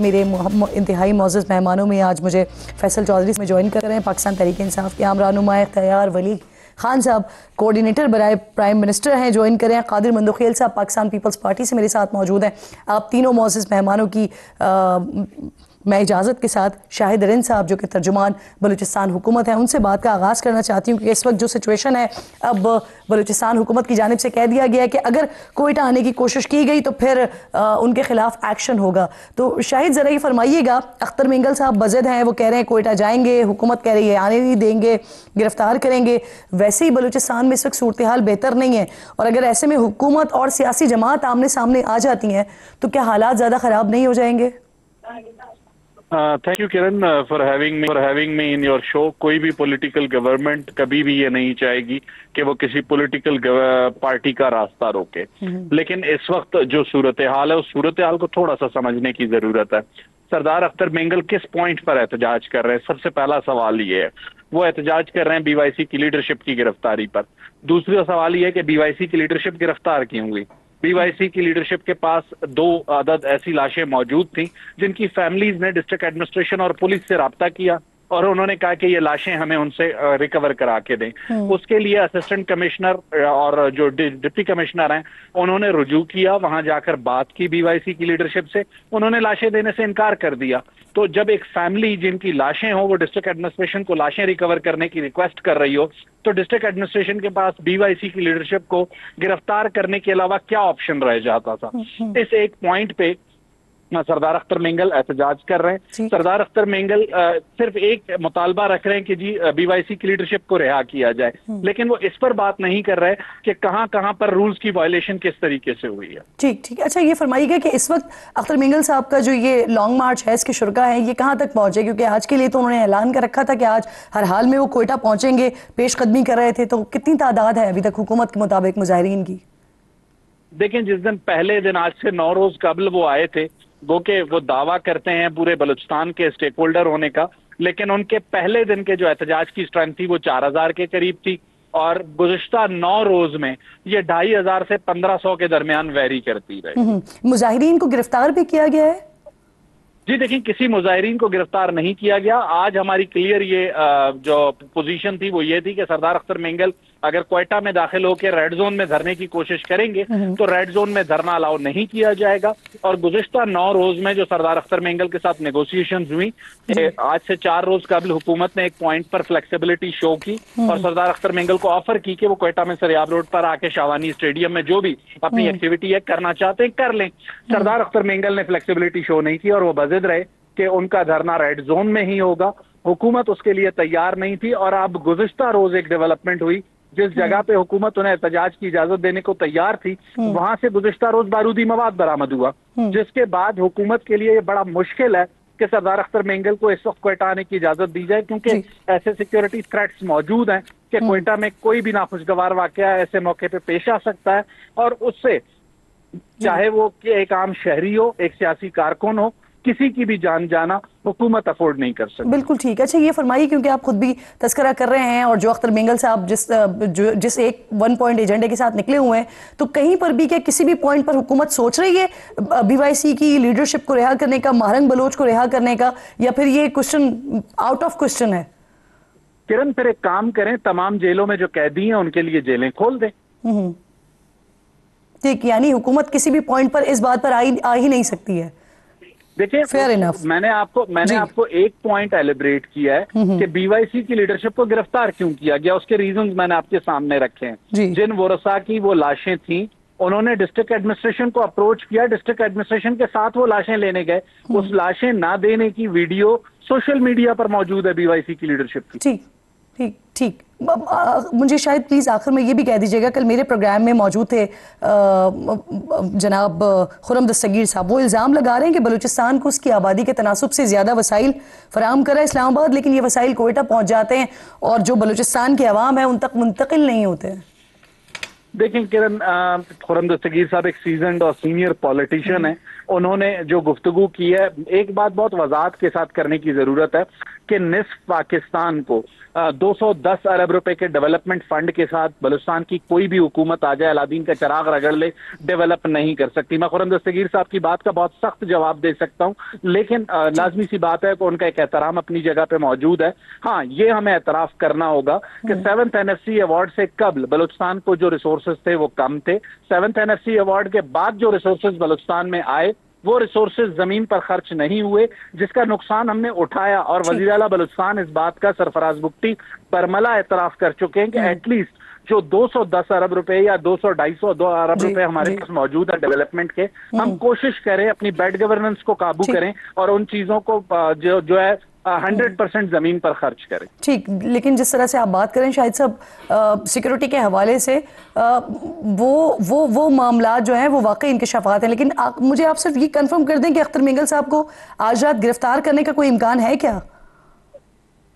मेरे इंतहाई मोअज़्ज़ज़ मेहमानों में आज मुझे फैसल चौधरी में ज्वाइन कर रहे हैं, पाकिस्तान तहरीक इंसाफ के आम रहनुमा इख्तियार वली खान साहब, कोऑर्डिनेटर बराए प्राइम मिनिस्टर हैं, ज्वाइन करें। कादिर मंदोखेल साहब पाकिस्तान पीपल्स पार्टी से मेरे साथ मौजूद हैं। आप तीनों मोअज़्ज़ज़ मेहमानों की मैं इजाज़त के साथ शाहिद रिन साहब जो कि तर्जुमान बलूचिस्तान हुकूमत है, उनसे बात का आगाज़ करना चाहती हूँ कि इस वक्त जो सिचुएशन है, अब बलूचिस्तान हुकूमत की जानिब से कह दिया गया है कि अगर कोयटा आने की कोशिश की गई तो फिर उनके खिलाफ एक्शन होगा। तो शाहिद ज़रा ये फरमाइएगा, अख्तर मिंगल साहब बज़द हैं, वो कह रहे हैं कोयटा जाएंगे, हुकूमत कह रही है आने नहीं देंगे, गिरफ्तार करेंगे। वैसे ही बलूचिस्तान में इस वक्त सूरत हाल बेहतर नहीं है, और अगर ऐसे में हुकूमत और सियासी जमात आमने सामने आ जाती हैं तो क्या हालात ज़्यादा ख़राब नहीं हो जाएंगे? Thank you Kiran for having me in your show. कोई भी पॉलिटिकल गवर्नमेंट कभी भी ये नहीं चाहेगी कि वो किसी पॉलिटिकल पार्टी का रास्ता रोके, लेकिन इस वक्त जो सूरत हाल है उस सूरत हाल को थोड़ा सा समझने की जरूरत है। सरदार अख्तर मिंगल किस पॉइंट पर एहतजाज कर रहे हैं? सबसे पहला सवाल ये है, वो एहतजाज कर रहे हैं बीवाईसी की लीडरशिप की गिरफ्तारी पर। दूसरा सवाल ये है कि बीवाईसी की लीडरशिप गिरफ्तार क्यों हुई? बीवाईसी की लीडरशिप के पास 2 अदद ऐसी लाशें मौजूद थी जिनकी फैमिलीज ने डिस्ट्रिक्ट एडमिनिस्ट्रेशन और पुलिस से राब्ता किया और उन्होंने कहा कि ये लाशें हमें उनसे रिकवर करा के दें। उसके लिए असिस्टेंट कमिश्नर और जो डिप्टी कमिश्नर हैं उन्होंने रुजू किया, वहां जाकर बात की बीवाईसी की लीडरशिप से, उन्होंने लाशें देने से इनकार कर दिया। तो जब एक फैमिली जिनकी लाशें हो वो डिस्ट्रिक्ट एडमिनिस्ट्रेशन को लाशें रिकवर करने की रिक्वेस्ट कर रही हो, तो डिस्ट्रिक्ट एडमिनिस्ट्रेशन के पास बीवाईसी की लीडरशिप को गिरफ्तार करने के अलावा क्या ऑप्शन रह जाता था? इस एक पॉइंट पे सरदार अख्तर मिंगल एहतजाज कर रहे हैं। सरदार अख्तर मिंगल सिर्फ एक मुतालबा रख रहे हैं कि जी बीवाईसी की लीडरशिप को रिहा किया जाए, लेकिन वो इस पर बात नहीं कर रहे कि कहां कहां पर रूल्स की वायलेशन किस तरीके से हुई है। ठीक ठीक। अच्छा, ये फरमाइएगा कि इस वक्त अख्तर मिंगल साहब का जो ये लॉन्ग मार्च है, इसके शुरा है, ये कहां तक पहुंचे? क्योंकि आज के लिए तो उन्होंने ऐलान कर रखा था कि आज हर हाल में वो कोयटा पहुंचेंगे, पेशकदमी कर रहे थे, तो कितनी तादाद है अभी तक हुकूमत के मुताबिक मुजाहिरीन की? देखें, जिस दिन पहले दिन आज से 9 रोज कबल वो आए थे, वो दावा करते हैं पूरे बलूचिस्तान के स्टेक होल्डर होने का, लेकिन उनके पहले दिन के जो एहतजाज की स्ट्रेंथ थी वो 4000 के करीब थी, और गुज़िश्ता 9 रोज में ये 2500 से 1500 के दरमियान वेरी करती रही। मुजाहिरीन को गिरफ्तार भी किया गया है? जी देखिए, किसी मुजाहिरीन को गिरफ्तार नहीं किया गया। आज हमारी क्लियर ये जो पोजीशन थी वो ये थी कि सरदार अख्तर मिंगल अगर क्वेटा में दाखिल होकर रेड जोन में धरने की कोशिश करेंगे तो रेड जोन में धरना अलाउ नहीं किया जाएगा। और गुज़िश्ता 9 रोज में जो सरदार अख्तर मिंगल के साथ नेगोशिएशंस हुई, आज से 4 रोज कबल हुकूमत ने एक पॉइंट पर फ्लेक्सिबिलिटी शो की और सरदार अख्तर मिंगल को ऑफर की कि वो क्वेटा में सरियाब रोड पर आके शावानी स्टेडियम में जो भी अपनी एक्टिविटी है करना चाहते हैं कर लें। सरदार अख्तर मिंगल ने फ्लेक्सिबिलिटी शो नहीं की और वो बज़िद रहे कि उनका धरना रेड जोन में ही होगा। हुकूमत उसके लिए तैयार नहीं थी, और अब गुज़िश्ता रोज एक डेवलपमेंट हुई, जिस जगह पे हुकूमत उन्हें एहतजाज की इजाजत देने को तैयार थी वहां से गुज़िश्ता रोज बारूदी मवाद बरामद हुआ, जिसके बाद हुकूमत के लिए ये बड़ा मुश्किल है कि सरदार अख्तर मिंगल को इस वक्त क्वेटा आने की इजाजत दी जाए, क्योंकि ऐसे सिक्योरिटी थ्रेट्स मौजूद हैं कि क्वेटा में कोई भी नाखुशगवार वाकया ऐसे मौके पे पेश आ सकता है, और उससे चाहे वो एक आम शहरी हो, एक सियासी कारकुन हो, किसी की भी जान जाना हुकूमत अफोर्ड नहीं कर सकती। बिल्कुल ठीक। अच्छा, ये फरमाइए, क्योंकि आप खुद भी तस्करा कर रहे हैं और जो अख्तर मिंगल साहब जिस एक 1 पॉइंट एजेंडे के साथ निकले हुए हैं, तो कहीं पर भी क्या किसी भी पॉइंट पर हुकूमत सोच रही है बीवाईसी की लीडरशिप को रिहा करने का, महरंग बलोच को रिहा करने का, या फिर ये क्वेश्चन आउट ऑफ क्वेश्चन है? किरण, फिर एक काम करें, तमाम जेलों में जो कैदी हैं उनके लिए जेलें खोल दें। ठीक, यानी हुकूमत किसी भी पॉइंट पर इस बात पर आ ही नहीं सकती है। देखिए, मैंने आपको एक पॉइंट एलिब्रेट किया है कि बीवाईसी की लीडरशिप को गिरफ्तार क्यों किया गया, उसके रीजंस मैंने आपके सामने रखे हैं। जिन वरसा की वो लाशें थी, उन्होंने डिस्ट्रिक्ट एडमिनिस्ट्रेशन को अप्रोच किया, डिस्ट्रिक्ट एडमिनिस्ट्रेशन के साथ वो लाशें लेने गए, उस लाशें ना देने की वीडियो सोशल मीडिया पर मौजूद है बीवाईसी की लीडरशिप की। ठीक ठीक ठीक। मुझे शायद प्लीज़ आखिर में ये भी कह दीजिएगा, कल मेरे प्रोग्राम में मौजूद थे जनाब खुर्रम दस्तगीर साहब, वो इल्ज़ाम लगा रहे हैं कि बलूचिस्तान को उसकी आबादी के तनासुब से ज़्यादा वसाइल फराहम कर रहा है इस्लामाबाद, लेकिन ये वसाइल कोयटा पहुँच जाते हैं और जो बलूचिस्तान के अवाम है उन तक मुंतकिल नहीं होते हैं। देखें किरण, खुर्रम दस्तगीर साहब एक सीजन्ड और सीनियर पॉलिटिशियन है, उन्होंने जो गुफ्तगू की है, एक बात बहुत वजाहत के साथ करने की जरूरत है कि निस्फ पाकिस्तान को 210 अरब रुपए के डेवलपमेंट फंड के साथ बलूचिस्तान की कोई भी हुकूमत आ जाए, अलादीन का चिराग रगड़ ले, डेवलप नहीं कर सकती। मैं खुर्रम दस्तगीर साहब की बात का बहुत सख्त जवाब दे सकता हूं, लेकिन लाजमी सी बात है कि उनका एक एहतराम अपनी जगह पे मौजूद है। हाँ, ये हमें एतराफ करना होगा कि 7th NFC अवार्ड से कबल बलूचिस्तान को जो रिसोर्सेज थे वो कम थे। 7th NFC अवार्ड के बाद जो रिसोर्सेज बलूचिस्तान में आए वो रिसोर्सेज जमीन पर खर्च नहीं हुए, जिसका नुकसान हमने उठाया। और वजीर आला बलूचिस्तान इस बात का सरफराज बुख्ती बरमला एतराफ कर चुके हैं कि एटलीस्ट जो 210 अरब रुपए या 200-250 अरब रुपए हमारे पास मौजूद है डेवलपमेंट के, हम कोशिश करें अपनी बैड गवर्नेंस को काबू करें और उन चीजों को जो है 100% जमीन पर खर्च करें। ठीक, लेकिन जिस तरह से आप बात करें शायद साहब सिक्योरिटी के हवाले से वो मामला जो है वो वाकई इंकशाफात हैं, लेकिन मुझे आप सिर्फ ये कंफर्म कर दें कि अख्तर मेंगल साहब को आज रात गिरफ्तार करने का कोई इम्कान है क्या?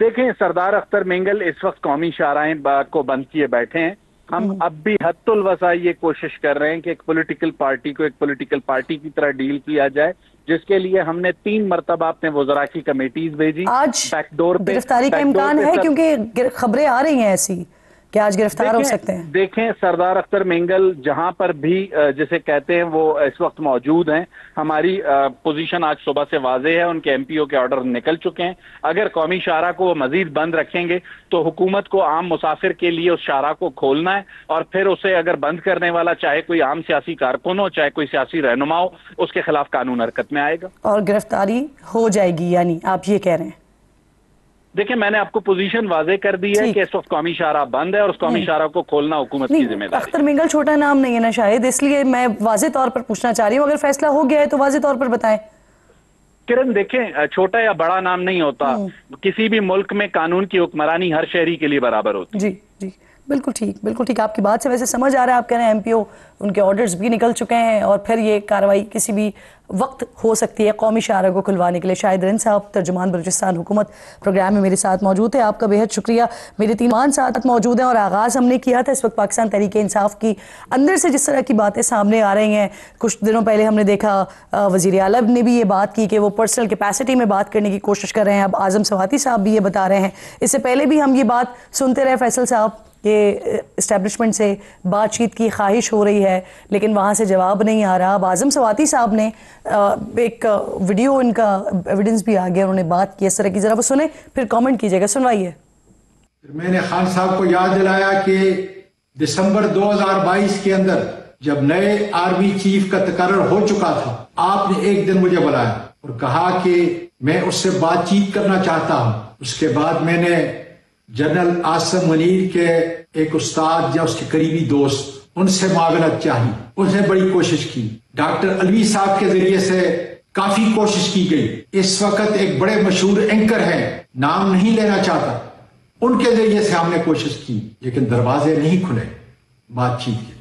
देखें, सरदार अख्तर मेंगल इस वक्त कौमी शाहराहें को बंद किए बैठे हैं। हम अब भी हद्दुल वसा ये कोशिश कर रहे हैं कि एक पॉलिटिकल पार्टी को एक पॉलिटिकल पार्टी की तरह डील किया जाए, जिसके लिए हमने 3 मरतबा अपने वज़रा की कमेटीज भेजी। आज बैकडोर पे गिरफ्तारी का इम्कान है, क्योंकि खबरें आ रही हैं ऐसी कि आज गिरफ्तार हो सकते हैं। देखें, सरदार अख्तर मेंगल जहां पर भी जिसे कहते हैं वो इस वक्त मौजूद हैं। हमारी पोजीशन आज सुबह से वाज़ेह है, उनके MPO के ऑर्डर निकल चुके हैं। अगर कौमी शाहरा को मजीद बंद रखेंगे तो हुकूमत को आम मुसाफिर के लिए उस शाहरा को खोलना है, और फिर उसे अगर बंद करने वाला चाहे कोई आम सियासी कारकुन हो, चाहे कोई सियासी रहनुमा हो, उसके खिलाफ कानून हरकत में आएगा और गिरफ्तारी हो जाएगी, यानी आप ये कह रहे हैं? देखिए, मैंने आपको पोजीशन वाजे कर दी है कि इस वक्त कौमी शाहरा बंद है और उस कौमी शाहरा को खोलना हुकूमत की जिम्मेदारी। अख्तर मेंगल छोटा नाम नहीं है ना शायद, इसलिए मैं वाजे तौर पर पूछना चाह रही हूँ। अगर फैसला हो गया है तो वाजे तौर पर बताएं। किरण, देखें, छोटा या बड़ा नाम नहीं होता, किसी भी मुल्क में कानून की हुक्मरानी हर शहरी के लिए बराबर होती है। जी जी, बिल्कुल ठीक, बिल्कुल ठीक। आपकी बात से वैसे समझ आ रहा है, आप कह रहे हैं MPO उनके ऑर्डर्स भी निकल चुके हैं और फिर ये कार्रवाई किसी भी वक्त हो सकती है कौमी शाहरा को खुलवाने के लिए। शाहिद रिंद साहब, तर्जुमान बलूचिस्तान हुकूमत, प्रोग्राम में मेरे साथ मौजूद है। आपका बेहद शुक्रिया। मेरे 3 मेहमान साथ मौजूद हैं और आगाज़ हमने किया था इस वक्त पाकिस्तान तहरीक इंसाफ की अंदर से जिस तरह की बातें सामने आ रही हैं। कुछ दिनों पहले हमने देखा वज़ीर आला ने भी ये बात की कि वो पर्सनल कैपेसिटी में बात करने की कोशिश कर रहे हैं। अब आज़म सवाती साहब भी ये बता रहे हैं। इससे पहले भी हम ये बात सुनते रहे फैसल साहब कि इस्टेब्लिशमेंट से बातचीत की ख्वाहिश हो रही है, लेकिन वहाँ से जवाब नहीं आ रहा। अब आज़म सवाती साहब ने एक वीडियो, इनका एविडेंस भी आ गया, उन्होंने बात की इस तरह की, ज़रा वो सुने फिर कमेंट कीजिएगा। सुनवाइए। मैंने खान साहब को याद दिलाया कि दिसंबर 2022 के अंदर जब नए आर्मी चीफ का तकर्रर हो चुका था, आपने एक दिन मुझे बुलाया और कहा कि मैं उससे बातचीत करना चाहता हूँ। उसके बाद मैंने जनरल आसिम मुनीर के एक उस्ताद या उसके करीबी दोस्त, उनसे मावनत चाहिए। उसने बड़ी कोशिश की। डॉक्टर अलवी साहब के जरिए से काफी कोशिश की गई। इस वक्त एक बड़े मशहूर एंकर हैं, नाम नहीं लेना चाहता, उनके जरिए से हमने कोशिश की, लेकिन दरवाजे नहीं खुले बातचीत के।